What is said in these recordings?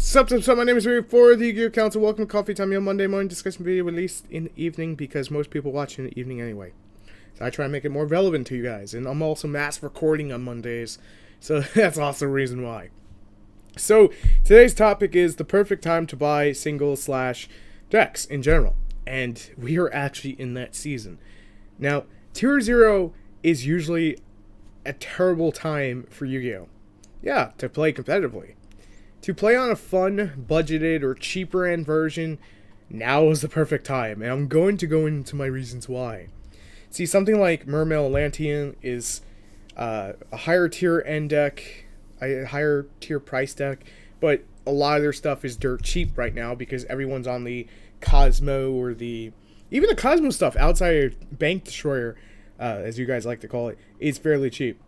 Sup, my name is Ray for the Yu-Gi-Oh! Welcome to Coffee Time, your Monday morning discussion video released in the evening because most people watch in the evening anyway. So I try to make it more relevant to you guys. And I'm also mass recording on Mondays, so that's also a reason why. So today's topic is the perfect time to buy singles / decks in general. And we are actually in that season. Now, Tier 0 is usually a terrible time for Yu-Gi-Oh! Yeah, to play competitively. To play on a fun, budgeted, or cheaper end version, now is the perfect time, and I'm going to go into my reasons why. See, something like Mermail Atlantean is a higher tier end deck, a higher tier price deck, but a lot of their stuff is dirt cheap right now because everyone's on the Cosmo or even the Cosmo stuff outside of Bank Destroyer, as you guys like to call it, is fairly cheap.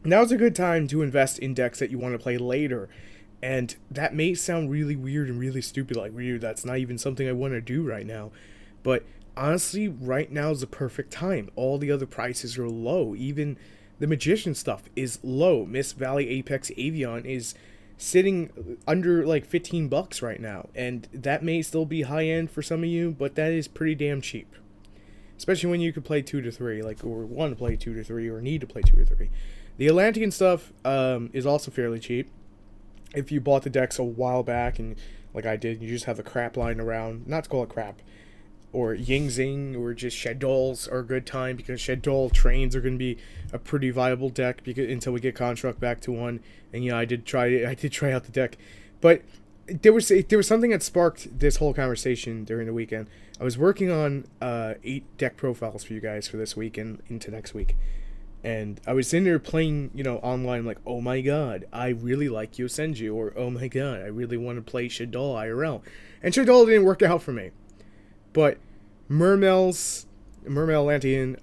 Now's a good time to invest in decks that you want to play later. And that may sound really weird and really stupid, like, weird, that's not even something I want to do right now. But honestly, right now is the perfect time. All the other prices are low. Even the Magician stuff is low. Miss Valley Apex Avion is sitting under like 15 bucks right now. And that may still be high end for some of you, but that is pretty damn cheap. Especially when you could play 2 to 3, like, or want to play 2 to 3, or need to play 2 or 3. The Atlantean stuff is also fairly cheap. If you bought the decks a while back, and like I did, you just have the crap lying around, not to call it crap, or Ying Zing, or just Shaddolls are a good time, because Shaddoll trains are going to be a pretty viable deck until we get Construct back to 1, and yeah, I did try out the deck, but there was something that sparked this whole conversation during the weekend. I was working on 8 deck profiles for you guys for this week and into next week. And I was sitting there playing, online, like, oh my god, I really like Yosenju, or oh my god, I really want to play Shaddoll IRL. And Shaddoll didn't work out for me. But Mermail Atlantean,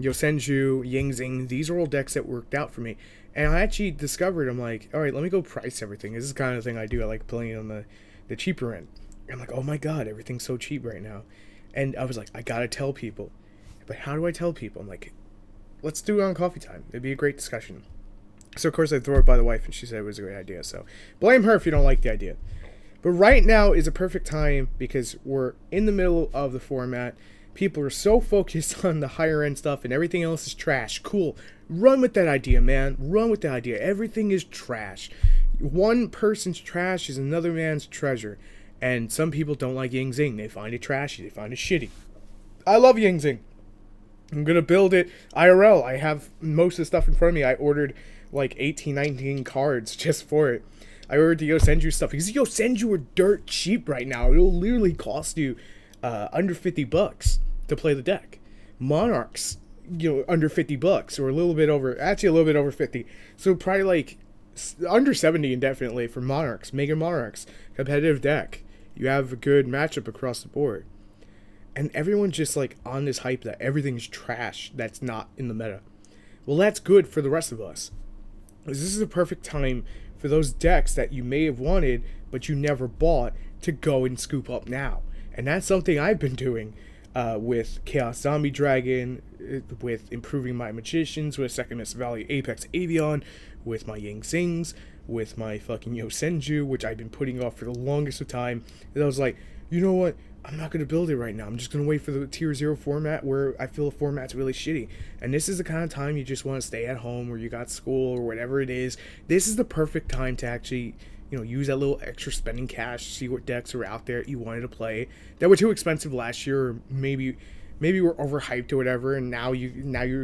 Yosenju, Yingzing, these are all decks that worked out for me. And I actually discovered, I'm like, alright, let me go price everything. This is the kind of thing I do. I like playing on the cheaper end. And I'm like, oh my god, everything's so cheap right now. And I was like, I gotta tell people. But how do I tell people? I'm like, let's do it on Coffee Time. It'd be a great discussion. So, of course, I threw it by the wife, and she said it was a great idea. So, blame her if you don't like the idea. But right now is a perfect time because we're in the middle of the format. People are so focused on the higher-end stuff, and everything else is trash. Cool. Run with that idea, man. Run with that idea. Everything is trash. One person's trash is another man's treasure. And some people don't like Ying Zing. They find it trashy. They find it shitty. I love Ying Zing. I'm going to build it IRL. I have most of the stuff in front of me. I ordered like 18, 19 cards just for it. I ordered the Yosenju stuff because Yosenju are dirt cheap right now. It'll literally cost you under 50 bucks to play the deck. Monarchs, under 50 bucks or a little bit over 50. So probably like under 70 indefinitely for Monarchs. Mega Monarchs, competitive deck. You have a good matchup across the board. And everyone's just like on this hype that everything's trash that's not in the meta. Well, that's good for the rest of us. This is the perfect time for those decks that you may have wanted, but you never bought, to go and scoop up now. And that's something I've been doing with Chaos Zombie Dragon, with improving my Magicians, with Second Miss Valley Apex Avion, with my Ying Zings, with my fucking Yosenju, which I've been putting off for the longest of time. And I was like, you know what? I'm not going to build it right now. I'm just going to wait for the Tier 0 format where I feel the format's really shitty. And this is the kind of time you just want to stay at home or you got school or whatever it is. This is the perfect time to actually, use that little extra spending cash, see what decks are out there you wanted to play that were too expensive last year, or maybe were overhyped or whatever, and now you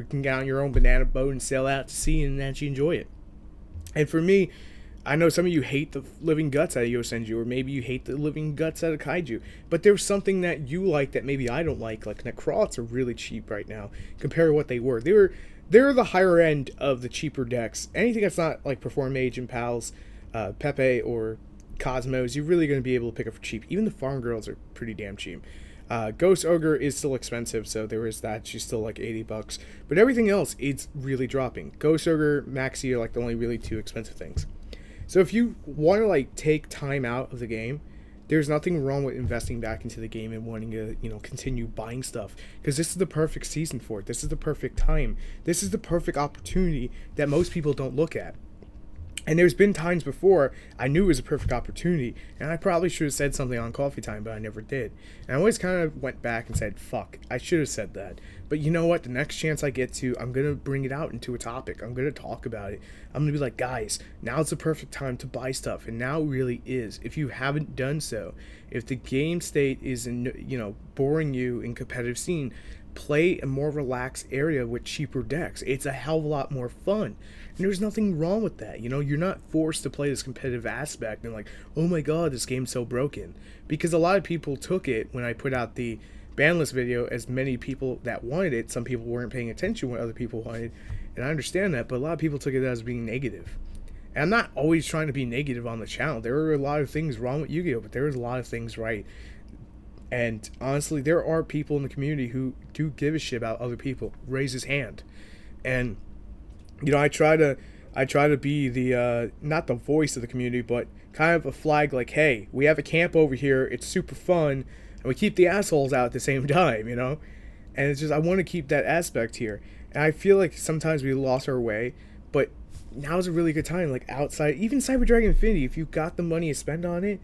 can get on your own banana boat and sail out to sea and actually enjoy it. And for me, I know some of you hate the living guts out of Yosenju, or maybe you hate the living guts out of Kaiju, but there's something that you like that maybe I don't like Necrots are really cheap right now compared to what they were. They're the higher end of the cheaper decks. Anything that's not like Perform Mage and Pals, Pepe, or Cosmos, you're really going to be able to pick up for cheap. Even the Farm Girls are pretty damn cheap. Ghost Ogre is still expensive, so there is that. She's still like 80 bucks. But everything else, it's really dropping. Ghost Ogre, Maxi are like the only really two expensive things. So if you want to like take time out of the game, there's nothing wrong with investing back into the game and wanting to, continue buying stuff, because this is the perfect season for it. This is the perfect time. This is the perfect opportunity that most people don't look at. And there's been times before I knew it was a perfect opportunity, and I probably should have said something on coffee time, but I never did. And I always kind of went back and said, fuck, I should have said that. But you know what? The next chance I get to, I'm going to bring it out into a topic. I'm going to talk about it. I'm going to be like, guys, now's the perfect time to buy stuff. And now really is. If you haven't done so, if the game state is, boring you in competitive scene, play a more relaxed area with cheaper decks. It's a hell of a lot more fun. And there's nothing wrong with that. You're not forced to play this competitive aspect and like, oh my god, this game's so broken. Because a lot of people took it when I put out the ban list video as many people that wanted it. Some people weren't paying attention when other people wanted. And I understand that, but a lot of people took it as being negative. And I'm not always trying to be negative on the channel. There are a lot of things wrong with Yu-Gi-Oh, but there is a lot of things right. And honestly, there are people in the community who do give a shit about other people. Raise his hand. And I try to be the not the voice of the community, but kind of a flag like, hey, we have a camp over here, it's super fun, and we keep the assholes out at the same time, And it's just, I want to keep that aspect here. And I feel like sometimes we lost our way, but now's a really good time. Like outside, even Cyber Dragon Infinity, if you got the money to spend on it,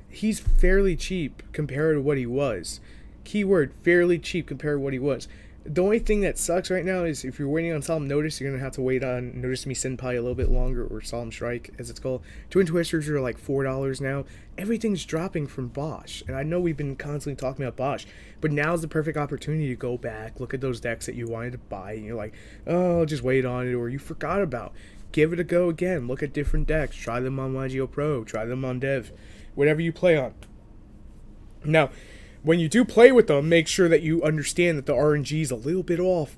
he's fairly cheap compared to what he was. Keyword, fairly cheap compared to what he was. The only thing that sucks right now is if you're waiting on Solemn Notice, you're going to have to wait on Notice Me Senpai a little bit longer, or Solemn Strike, as it's called. Twin Twisters are like $4 now. Everything's dropping from Bosch. And I know we've been constantly talking about Bosch, but now's the perfect opportunity to go back, look at those decks that you wanted to buy, and you're like, oh, I'll just wait on it, or you forgot about. Give it a go again. Look at different decks. Try them on Yugioh Pro. Try them on Dev. Whatever you play on. Now, when you do play with them, make sure that you understand that the RNG is a little bit off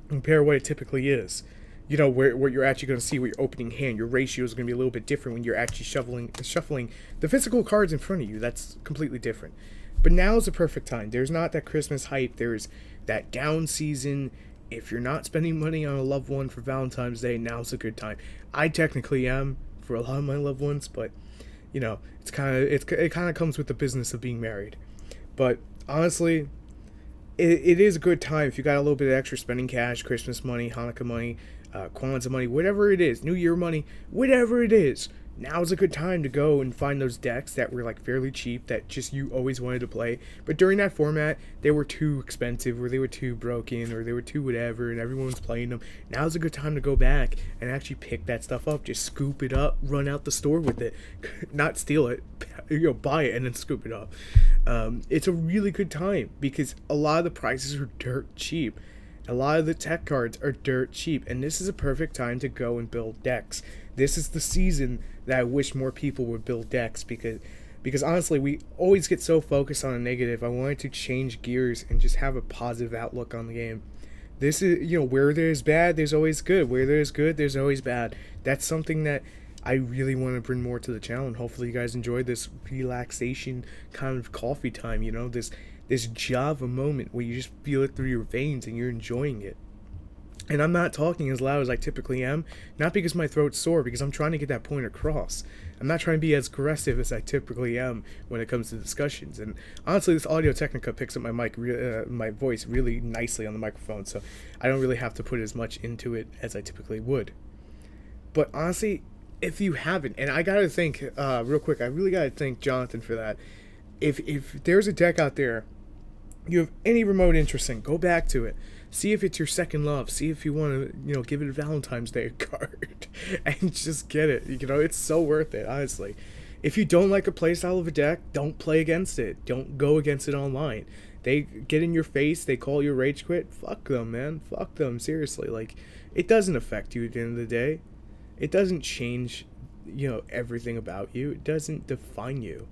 compared to what it typically is. Where you're actually going to see with your opening hand. Your ratio is going to be a little bit different when you're actually shuffling the physical cards in front of you. That's completely different. But now is the perfect time. There's not that Christmas hype. There's that down season. If you're not spending money on a loved one for Valentine's Day, now's a good time. I technically am for a lot of my loved ones, but it kind of comes with the business of being married. But honestly, it is a good time if you got a little bit of extra spending cash, Christmas money, Hanukkah money, Kwanzaa money, whatever it is, New Year money, whatever it is. Now's a good time to go and find those decks that were like fairly cheap that just you always wanted to play. But during that format, they were too expensive, or they were too broken, or they were too whatever, and everyone was playing them. Now's a good time to go back and actually pick that stuff up. Just scoop it up, run out the store with it. Not steal it, buy it and then scoop it up. It's a really good time because a lot of the prices are dirt cheap. A lot of the tech cards are dirt cheap, and this is a perfect time to go and build decks. This is the season that I wish more people would build decks, because honestly, we always get so focused on a negative. I wanted to change gears and just have a positive outlook on the game. This is, where there's bad, there's always good. Where there's good, there's always bad. That's something that I really want to bring more to the channel, and hopefully you guys enjoyed this relaxation kind of coffee time, this Java moment where you just feel it through your veins and you're enjoying it. And I'm not talking as loud as I typically am, not because my throat's sore, because I'm trying to get that point across. I'm not trying to be as aggressive as I typically am when it comes to discussions. And honestly, this Audio Technica picks up my voice really nicely on the microphone, so I don't really have to put as much into it as I typically would. But honestly, if you haven't, and I gotta think real quick, I really gotta thank Jonathan for that. If there's a deck out there you have any remote interest in, go back to it. See if it's your second love. See if you want to, give it a Valentine's Day card and just get it. It's so worth it, honestly. If you don't like a playstyle of a deck, don't play against it. Don't go against it online. They get in your face, they call you rage quit. Fuck them, man. Fuck them, seriously. Like, it doesn't affect you at the end of the day. It doesn't change, everything about you. It doesn't define you.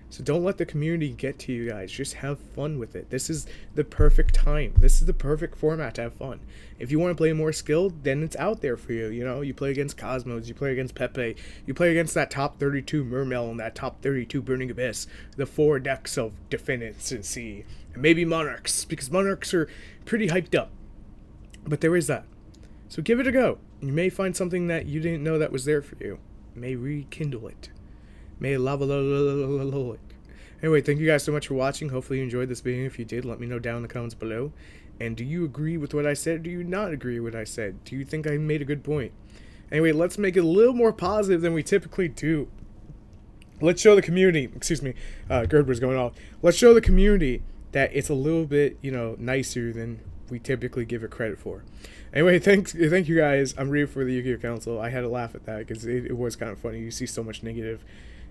So don't let the community get to you guys. Just have fun with it. This is the perfect time. This is the perfect format to have fun. If you want to play more skilled, then it's out there for you. You play against Cosmos, you play against Pepe, you play against that top 32 Mermail and that top 32 Burning Abyss, the 4 decks of Definitency, and maybe Monarchs, because Monarchs are pretty hyped up. But there is that. So give it a go. You may find something that you didn't know that was there for you. It may rekindle it. May lava. Anyway, thank you guys so much for watching. Hopefully you enjoyed this video. If you did, let me know down in the comments below. And do you agree with what I said, or do you not agree with what I said? Do you think I made a good point? Anyway, let's make it a little more positive than we typically do. Let's show the community, excuse me, Gerber's going off. Let's show the community that it's a little bit, nicer than we typically give it credit for. Anyway, thank you guys. I'm ready for the Yu-Gi-Oh! Council. I had to laugh at that because it was kind of funny. You see so much negative,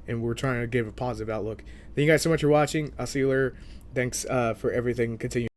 and we're trying to give a positive outlook. Thank you guys so much for watching. I'll see you later. Thanks for everything. Continue.